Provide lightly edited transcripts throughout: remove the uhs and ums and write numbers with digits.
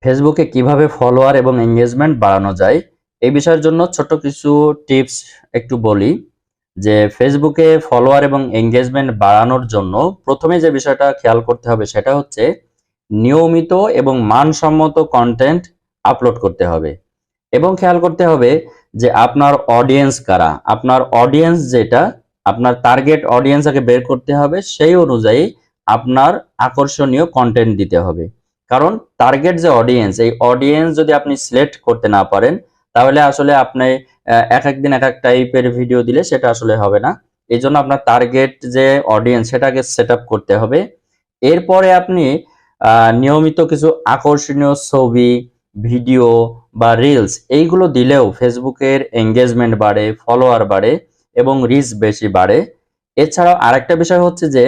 ফেসবুকে কিভাবে ফলোয়ার এবং এঙ্গেজমেন্ট বাড়ানো যায় এই বিষয়ের জন্য ছোট কিছু টিপস একটু বলি। যে ফেসবুকে ফলোয়ার এবং এঙ্গেজমেন্ট বাড়ানোর জন্য প্রথমে যে বিষয়টা খেয়াল করতে হবে সেটা হচ্ছে নিয়মিত এবং মানসম্মত কন্টেন্ট আপলোড করতে হবে এবং খেয়াল করতে হবে যে আপনার অডিয়েন্স কারা, আপনার অডিয়েন্স যেটা, আপনার টার্গেট অডিয়েন্স আগে বের করতে হবে, সেই অনুযায়ী আপনার আকর্ষণীয় কন্টেন্ট দিতে হবে। কারণ টার্গেট যে অডিয়েন্স, এই অডিয়েন্স যদি আপনি সিলেক্ট করতে না পারেন তাহলে আসলে আপনি এক এক দিন এক এক টাইপের ভিডিও দিলে সেটা আসলে হবে না। এই জন্য আপনার টার্গেট যে অডিয়েন্স সেটাকে সেট আপ করতে হবে। এরপরে আপনি নিয়মিত কিছু আকর্ষণীয় ছবি, ভিডিও বা রিলস এইগুলো দিলেও ফেসবুকের এঙ্গেজমেন্ট বাড়ে, ফলোয়ার বাড়ে এবং রিচ বেশি বাড়ে। এছাড়াও আরেকটা বিষয় হচ্ছে যে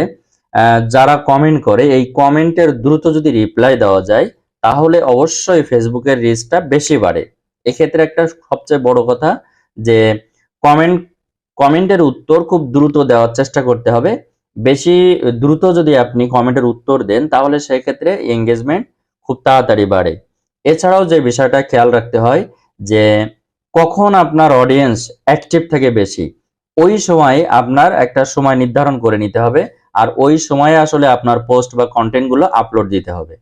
যারা কমেন্ট করে এই কমেন্টের দ্রুত যদি রিপ্লাই দেওয়া যায় তাহলে অবশ্যই ফেসবুকের রিচটা বেশি বাড়ে। এক্ষেত্রে একটা সবচেয়ে বড় কথা যে কমেন্টের উত্তর খুব দ্রুত দেওয়ার চেষ্টা করতে হবে। বেশি দ্রুত যদি আপনি কমেন্টের উত্তর দেন তাহলে সেক্ষেত্রে এঙ্গেজমেন্ট খুব তাড়াতাড়ি বাড়ে। এছাড়াও যে বিষয়টা খেয়াল রাখতে হয় যে কখন আপনার অডিয়েন্স অ্যাক্টিভ থাকে বেশি, ওই সময় আপনার একটা সময় নির্ধারণ করে নিতে হবে আর ওই সময়ে আসলে আপনার পোস্ট বা কন্টেন্ট গুলো আপলোড দিতে হবে।